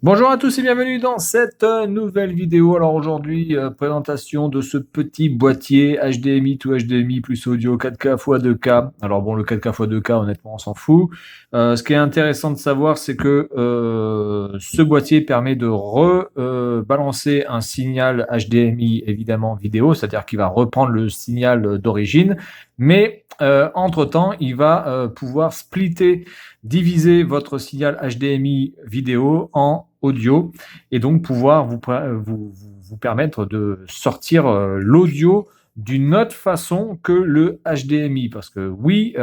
Bonjour à tous et bienvenue dans cette nouvelle vidéo. Alors aujourd'hui, présentation de ce petit boîtier HDMI to HDMI plus audio 4K x 2K. Alors bon, le 4K x 2K, honnêtement, on s'en fout. Ce qui est intéressant de savoir, c'est que ce boîtier permet de rebalancer un signal HDMI, évidemment vidéo, c'est-à-dire qu'il va reprendre le signal d'origine, mais entre-temps, il va pouvoir splitter, diviser votre signal HDMI vidéo en audio et donc pouvoir vous permettre de sortir l'audio d'une autre façon que le HDMI. Parce que oui,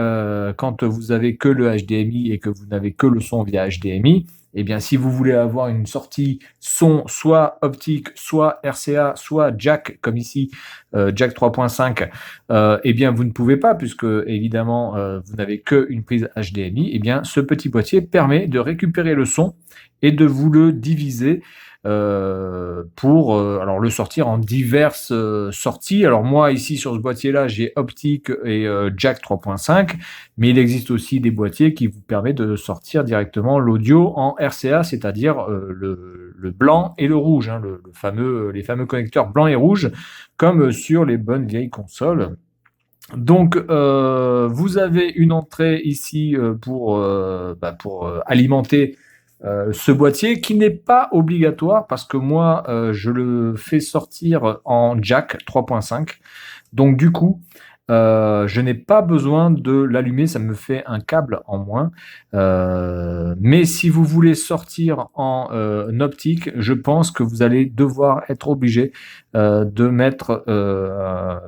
quand vous avez que le HDMI et que vous n'avez que le son via HDMI, eh bien, si vous voulez avoir une sortie son soit optique, soit RCA, soit jack, comme ici, jack 3.5, eh bien, vous ne pouvez pas, puisque évidemment, vous n'avez qu'une prise HDMI. Eh bien, ce petit boîtier permet de récupérer le son et de vous le diviser pour alors le sortir en diverses sorties. Alors moi ici sur ce boîtier là j'ai optique et jack 3.5, mais il existe aussi des boîtiers qui vous permettent de sortir directement l'audio en RCA, c'est-à-dire le blanc et le rouge, hein, les fameux connecteurs blanc et rouge, comme sur les bonnes vieilles consoles. Donc, vous avez une entrée ici pour alimenter ce boîtier qui n'est pas obligatoire parce que moi, je le fais sortir en jack 3.5. Donc, du coup, je n'ai pas besoin de l'allumer, ça me fait un câble en moins. Mais si vous voulez sortir en optique, je pense que vous allez devoir être obligé de mettre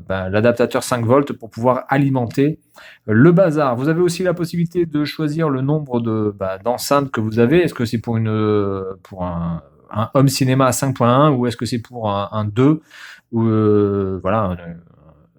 l'adaptateur 5 volts pour pouvoir alimenter le bazar. Vous avez aussi la possibilité de choisir le nombre d'enceintes que vous avez. Est-ce que c'est pour un home cinéma à 5.1 ou est-ce que c'est pour un 2 ou voilà,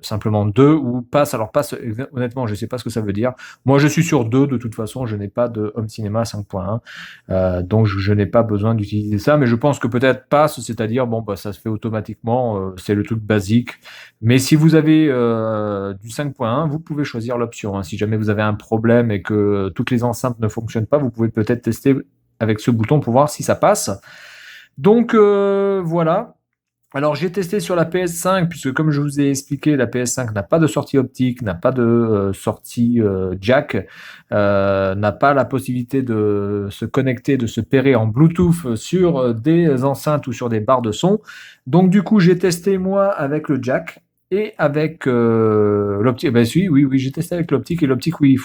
simplement 2 ou passe. Alors passe, honnêtement, je ne sais pas ce que ça veut dire. Moi, je suis sur 2 de toute façon. Je n'ai pas de home cinéma 5.1, donc je n'ai pas besoin d'utiliser ça. Mais je pense que peut-être passe, c'est-à-dire bon, bah, ça se fait automatiquement. C'est le truc basique. Mais si vous avez du 5.1, vous pouvez choisir l'option, hein. Si jamais vous avez un problème et que toutes les enceintes ne fonctionnent pas, vous pouvez peut-être tester avec ce bouton pour voir si ça passe. Donc voilà. Alors j'ai testé sur la PS5, puisque comme je vous ai expliqué, la PS5 n'a pas de sortie optique, n'a pas de sortie jack, n'a pas la possibilité de se connecter, de se pairer en Bluetooth sur des enceintes ou sur des barres de son. Donc du coup j'ai testé moi avec le jack et avec l'optique. Ben oui, j'ai testé avec l'optique, et l'optique, oui,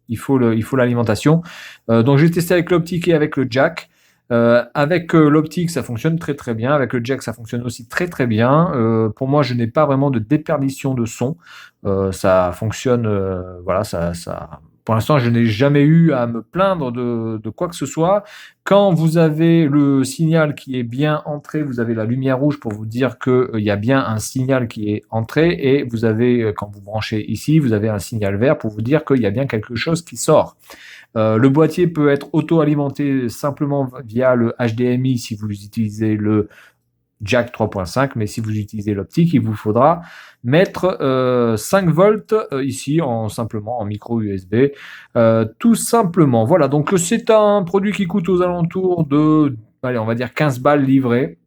il faut l'alimentation. Donc j'ai testé avec l'optique et avec le jack. Avec l'optique, ça fonctionne très très bien. Avec le jack, ça fonctionne aussi très très bien. Pour moi, je n'ai pas vraiment de déperdition de son. Ça fonctionne, voilà, ça. Pour l'instant, je n'ai jamais eu à me plaindre de quoi que ce soit. Quand vous avez le signal qui est bien entré, vous avez la lumière rouge pour vous dire qu'il y a bien un signal qui est entré, et vous avez, quand vous branchez ici, vous avez un signal vert pour vous dire qu'il y a bien quelque chose qui sort. Le boîtier peut être auto-alimenté simplement via le HDMI si vous utilisez le jack 3.5, mais si vous utilisez l'optique, il vous faudra mettre 5 volts ici simplement en micro USB, tout simplement. Voilà, donc c'est un produit qui coûte aux alentours de, allez, on va dire 15 balles livrées.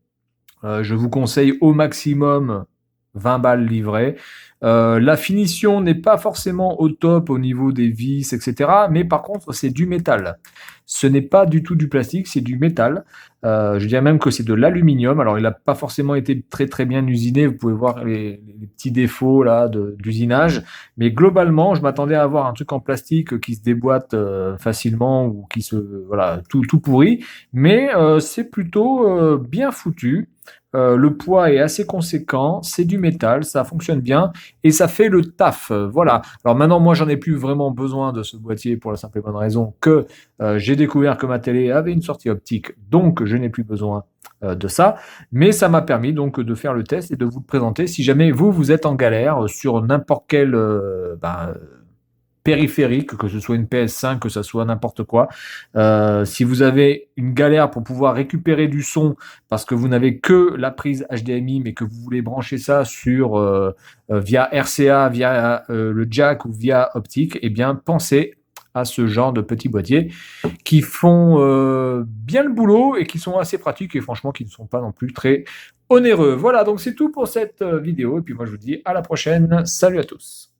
Je vous conseille au maximum 20 balles livrées. La finition n'est pas forcément au top au niveau des vis, etc. Mais par contre, c'est du métal. Ce n'est pas du tout du plastique, c'est du métal. Je dirais même que c'est de l'aluminium. Alors, il n'a pas forcément été très très bien usiné. Vous pouvez voir les petits défauts là d'usinage. Mais globalement, je m'attendais à avoir un truc en plastique qui se déboîte facilement ou qui se voilà tout pourri. Mais c'est plutôt bien foutu. Le poids est assez conséquent, c'est du métal, ça fonctionne bien et ça fait le taf. Voilà. Alors maintenant, moi, j'en ai plus vraiment besoin de ce boîtier pour la simple et bonne raison que j'ai découvert que ma télé avait une sortie optique, donc je n'ai plus besoin de ça. Mais ça m'a permis donc de faire le test et de vous le présenter si jamais vous êtes en galère sur n'importe quel périphérique, que ce soit une PS5, que ce soit n'importe quoi. Si vous avez une galère pour pouvoir récupérer du son parce que vous n'avez que la prise HDMI, mais que vous voulez brancher ça sur via RCA, via le jack ou via optique, eh bien pensez à ce genre de petits boîtiers qui font bien le boulot et qui sont assez pratiques et franchement qui ne sont pas non plus très onéreux. Voilà, donc c'est tout pour cette vidéo et puis moi je vous dis à la prochaine. Salut à tous.